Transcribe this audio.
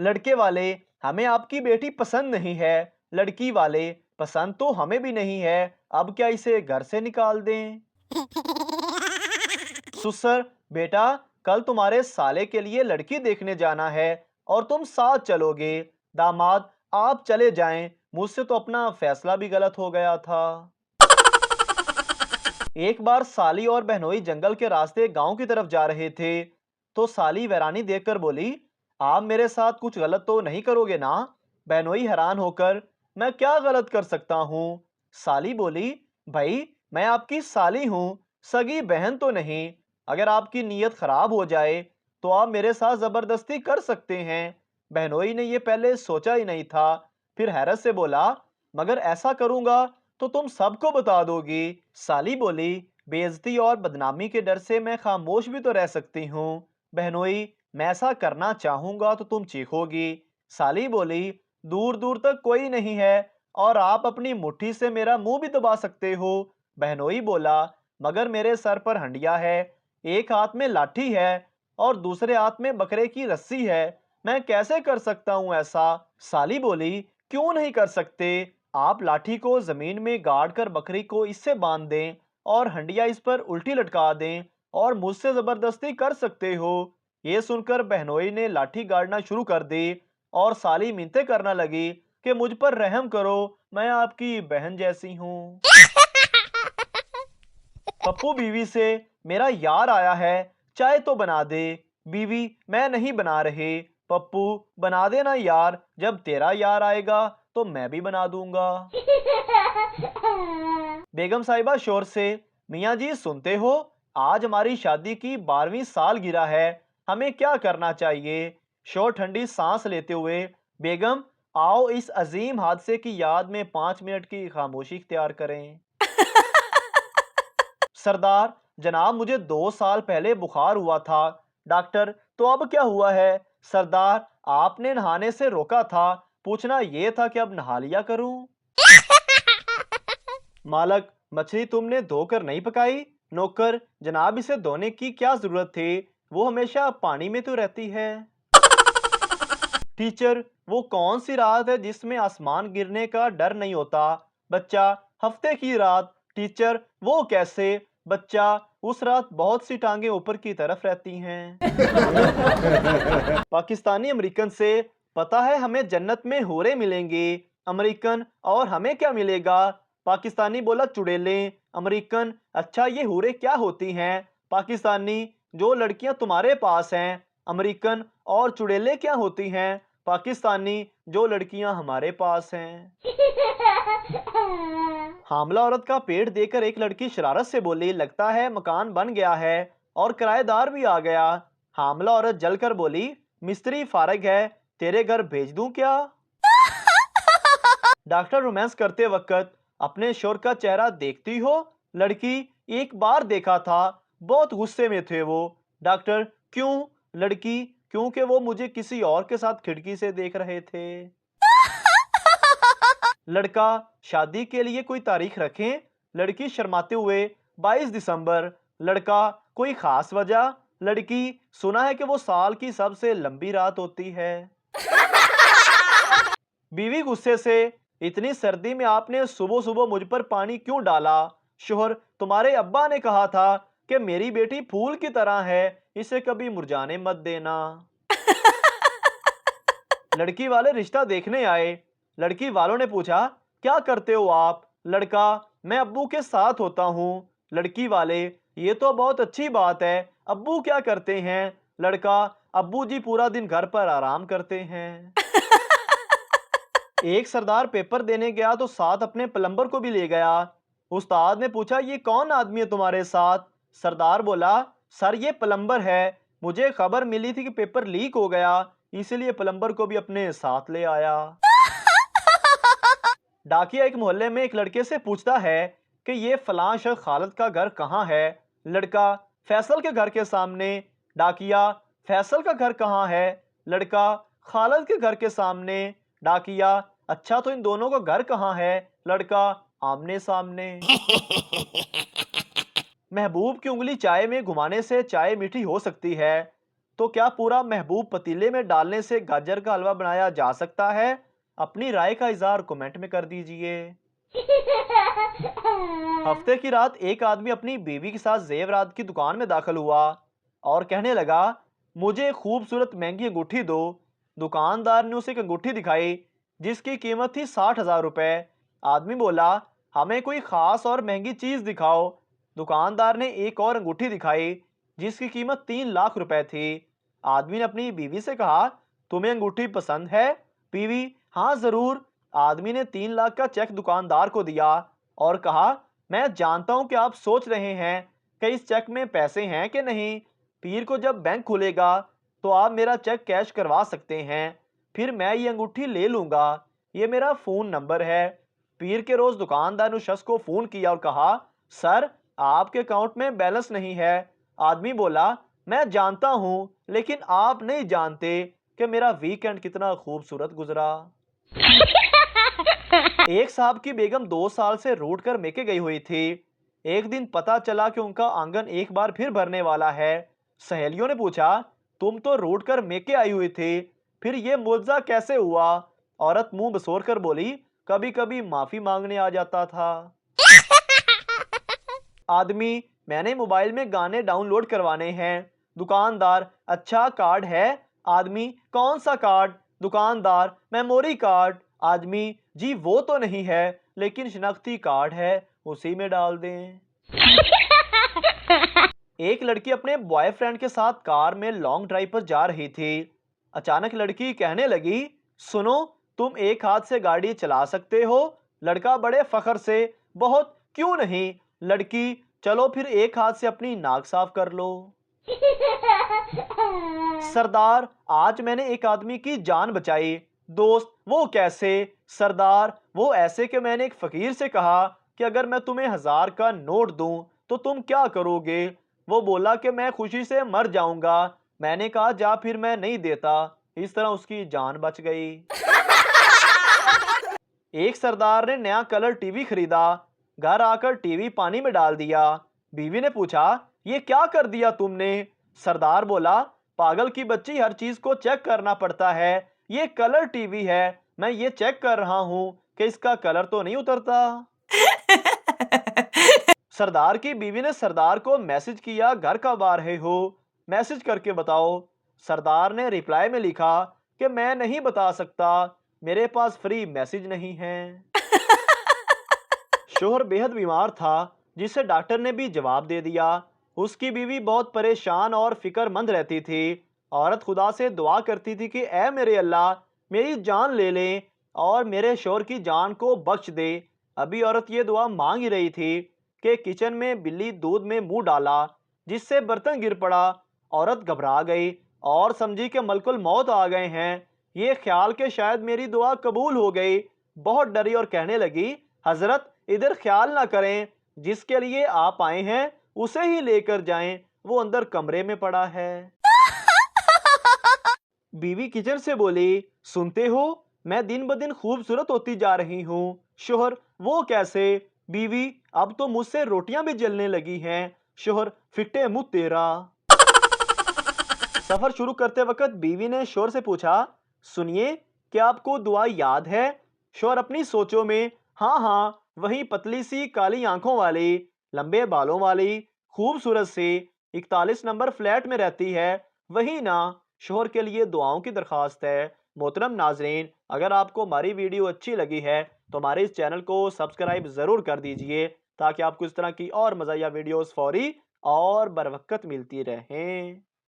लड़के वाले, हमें आपकी बेटी पसंद नहीं है। लड़की वाले, पसंद तो हमें भी नहीं है, अब क्या इसे घर से निकाल दें? सुसर, बेटा, कल तुम्हारे साले के लिए लड़की देखने जाना है और तुम साथ चलोगे। दामाद, आप चले जाएं, मुझसे तो अपना फैसला भी गलत हो गया था। एक बार साली और बहनोई जंगल के रास्ते गांव की तरफ जा रहे थे, तो साली वैरानी देखकर बोली, आप मेरे साथ कुछ गलत तो नहीं करोगे ना? बहनोई हैरान होकर, मैं क्या गलत कर सकता हूँ? साली बोली, भाई, मैं आपकी साली हूँ, सगी बहन तो नहीं। अगर आपकी नीयत खराब हो जाए तो आप मेरे साथ जबरदस्ती कर सकते हैं। बहनोई ने यह पहले सोचा ही नहीं था, फिर हैरत से बोला, मगर ऐसा करूंगा तो तुम सबको बता दोगी। साली बोली, बेइज्जती और बदनामी के डर से मैं खामोश भी तो रह सकती हूँ। बहनोई, मैं ऐसा करना चाहूंगा तो तुम चीखोगी। साली बोली, दूर दूर तक कोई नहीं है और आप अपनी मुट्ठी से मेरा मुंह भी दबा सकते हो। बहनोई बोला, मगर मेरे सर पर हंडिया है, एक हाथ में लाठी है और दूसरे हाथ में बकरे की रस्सी है, मैं कैसे कर सकता हूँ ऐसा? साली बोली, क्यों नहीं कर सकते? आप लाठी को जमीन में गाड़ कर बकरी को इससे बांध दें और हंडिया इस पर उल्टी लटका दें और मुझसे जबरदस्ती कर सकते हो। ये सुनकर बहनोई ने लाठी गाड़ना शुरू कर दी और साली मिन्नतें करने लगी कि मुझ पर रहम करो, मैं आपकी बहन जैसी हूँ। पप्पू बीवी से, मेरा यार आया है, चाय तो बना दे। बीवी, मैं नहीं बना रही। पप्पू, बना देना यार, जब तेरा यार आएगा तो मैं भी बना दूंगा। बेगम साहिबा शोर से, मियाँ जी सुनते हो, आज हमारी शादी की 12वीं सालगिरह है, हमें क्या करना चाहिए? शोर ठंडी सांस लेते हुए, बेगम, आओ इस अजीम हादसे की याद में 5 मिनट की खामोशी इख्तियार करें। सरदार, जनाब, मुझे 2 साल पहले बुखार हुआ था। डॉक्टर, तो अब क्या हुआ है? सरदार, आपने नहाने से रोका था, पूछना यह था कि अब नहा लिया करूं। मालक, मछली तुमने धोकर नहीं पकाई? नौकर, जनाब, इसे धोने की क्या जरूरत थी, वो हमेशा पानी में तो रहती है। टीचर, वो कौन सी रात है जिसमें आसमान गिरने का डर नहीं होता? बच्चा, हफ्ते की रात। टीचर, वो कैसे? बच्चा, उस रात बहुत सी टांगे ऊपर की तरफ रहती हैं। पाकिस्तानी अमेरिकन से, पता है हमें जन्नत में हूरें मिलेंगी। अमेरिकन, और हमें क्या मिलेगा? पाकिस्तानी बोला, चुड़ैलें। अमेरिकन, अच्छा ये हूरें क्या होती हैं? पाकिस्तानी, जो लड़कियां तुम्हारे पास हैं। अमेरिकन, और चुड़ैलें क्या होती हैं? पाकिस्तानी, जो लड़कियां हमारे पास हैं। हामला औरत का पेट देखकर एक लड़की शरारत से बोली, लगता है मकान बन गया है और किराएदार भी आ गया। हामला औरत जलकर बोली, मिस्त्री फारग है, तेरे घर भेज दूं क्या? डॉक्टर, रोमांस करते वक्त अपने शोर का चेहरा देखती हो? लड़की, एक बार देखा था, बहुत गुस्से में थे वो। डॉक्टर, क्यों? लड़की, क्योंकि वो मुझे किसी और के साथ खिड़की से देख रहे थे। लड़का, शादी के लिए कोई तारीख रखें? लड़की शर्माते हुए, 22 दिसंबर। लड़का, कोई खास वजह? लड़की, सुना है कि वो साल की सबसे लंबी रात होती है। बीवी गुस्से से, इतनी सर्दी में आपने सुबह सुबह मुझ पर पानी क्यों डाला? शोहर, तुम्हारे अब्बा ने कहा था कि मेरी बेटी फूल की तरह है, इसे कभी मुरझाने मत देना। लड़की वाले रिश्ता देखने आए। लड़की वालों ने पूछा, क्या करते हो आप? लड़का, मैं अब्बू के साथ होता हूँ। लड़की वाले, ये तो बहुत अच्छी बात है, अब्बू क्या करते हैं? लड़का, अब्बू जी पूरा दिन घर पर आराम करते हैं। एक सरदार पेपर देने गया तो साथ अपने प्लम्बर को भी ले गया। उस्ताद ने पूछा, ये कौन आदमी है तुम्हारे साथ? सरदार बोला, सर ये प्लम्बर है, मुझे खबर मिली थी कि पेपर लीक हो गया, इसलिए प्लम्बर को भी अपने साथ ले आया। डाकिया एक मोहल्ले में एक लड़के से पूछता है कि ये फलां शख्स खालिद का घर कहाँ है? लड़का, फैसल के घर के सामने। डाकिया, फैसल का घर कहाँ है? लड़का, खालिद के घर के सामने। डाकिया, अच्छा तो इन दोनों का घर कहाँ है? लड़का, आमने सामने। महबूब की उंगली चाय में घुमाने से चाय मीठी हो सकती है, तो क्या पूरा महबूब पतीले में डालने से गाजर का हलवा बनाया जा सकता है? अपनी राय का इजहार कमेंट में कर दीजिए। हफ्ते की रात एक आदमी अपनी बीवी के साथ जेवरात की दुकान में दाखिल हुआ और कहने लगा, मुझे एक खूबसूरत महंगी अंगूठी दो। दुकानदार ने उसे एक अंगूठी दिखाई जिसकी कीमत थी 60,000 रुपए। आदमी बोला, हमें कोई खास और महंगी चीज दिखाओ। दुकानदार ने एक और अंगूठी दिखाई जिसकी कीमत 3 लाख रुपए थी। आदमी ने अपनी बीवी से कहा, तुम्हें अंगूठी पसंद है? बीवी, हाँ जरूर। आदमी ने 3 लाख का चेक दुकानदार को दिया और कहा, मैं जानता हूं कि आप सोच रहे हैं कि इस चेक में पैसे हैं कि नहीं। पीर को जब बैंक खुलेगा तो आप मेरा चेक कैश करवा सकते हैं, फिर मैं ये अंगूठी ले लूंगा। ये मेरा फोन नंबर है। पीर के रोज दुकानदार ने उस शख्स को फोन किया और कहा, सर आपके अकाउंट में बैलेंस नहीं है। आदमी बोला, मैं जानता हूं, लेकिन आप नहीं जानते कि मेरा वीकेंड कितना खूबसूरत गुजरा। एक साहब की बेगम 2 साल से रूठ कर मेके गई हुई थी। एक दिन पता चला कि उनका आंगन एक बार फिर भरने वाला है। सहेलियों ने पूछा, तुम तो रूठ कर मेके आई हुई थी, फिर ये मुआवजा कैसे हुआ? औरत मुंह बसोर कर बोली, कभी कभी माफी मांगने आ जाता था। आदमी, मैंने मोबाइल में गाने डाउनलोड करवाने हैं। दुकानदार, अच्छा कार्ड है? आदमी, कौन सा कार्ड? दुकानदार, मेमोरी कार्ड। आदमी, जी वो तो नहीं है, लेकिन शिनाख्ती कार्ड है, उसी में डाल दें। एक लड़की अपने बॉयफ्रेंड के साथ कार में लॉन्ग ड्राइव पर जा रही थी। अचानक लड़की कहने लगी, सुनो, तुम एक हाथ से गाड़ी चला सकते हो? लड़का बड़े फखर से, बहुत, क्यों नहीं? लड़की, चलो फिर एक हाथ से अपनी नाक साफ कर लो। सरदार, आज मैंने एक आदमी की जान बचाई। दोस्त, वो कैसे? सरदार, वो ऐसे कि मैंने एक फकीर से कहा कि अगर मैं तुम्हें 1000 का नोट दूं तो तुम क्या करोगे? वो बोला कि मैं खुशी से मर जाऊंगा। मैंने कहा, जा फिर मैं नहीं देता। इस तरह उसकी जान बच गई। एक सरदार ने नया कलर टीवी खरीदा। घर आकर टीवी पानी में डाल दिया। बीवी ने पूछा, ये क्या कर दिया तुमने? सरदार बोला, पागल की बच्ची, हर चीज को चेक करना पड़ता है। ये कलर टीवी है, मैं ये चेक कर रहा हूं कि इसका कलर तो नहीं उतरता। सरदार की बीवी ने सरदार को मैसेज किया, घर कब आ रहे हो? मैसेज करके बताओ। सरदार ने रिप्लाई में लिखा कि मैं नहीं बता सकता, मेरे पास फ्री मैसेज नहीं है। शोहर बेहद बीमार था, जिसे डॉक्टर ने भी जवाब दे दिया। उसकी बीवी बहुत परेशान और फिक्रमंद रहती थी। औरत खुदा से दुआ करती थी कि ऐ मेरे अल्लाह, मेरी जान ले ले और मेरे शोहर की जान को बख्श दे। अभी औरत ये दुआ मांग ही रही थी कि किचन में बिल्ली दूध में मुंह डाला, जिससे बर्तन गिर पड़ा। औरत घबरा गई और समझी कि मलकुल मौत आ गए हैं। ये ख्याल कि शायद मेरी दुआ कबूल हो गई, बहुत डरी और कहने लगी, हजरत इधर ख्याल ना करें, जिसके लिए आप आए हैं उसे ही लेकर जाएं, वो अंदर कमरे में पड़ा है। बीवी किचन से बोली, सुनते हो, मैं दिन ब दिन खूबसूरत होती जा रही हूँ। शोहर, वो कैसे? बीवी, अब तो मुझसे रोटियां भी जलने लगी हैं। शोहर, फिट्टे मुंह तेरा। सफर शुरू करते वक्त बीवी ने शोहर से पूछा, सुनिए, क्या आपको दुआ याद है? शोहर अपनी सोचों में, हाँ हाँ, वही पतली सी काली आंखों वाली, लंबे बालों वाली, खूबसूरत सी, 41 नंबर फ्लैट में रहती है, वही ना। शोहर के लिए दुआओं की दरखास्त है। मोहतरम नाजरीन, अगर आपको हमारी वीडियो अच्छी लगी है तो हमारे इस चैनल को सब्सक्राइब ज़रूर कर दीजिए, ताकि आपको इस तरह की और मज़ाहिया वीडियोस फौरी और बर वक्त मिलती रहें।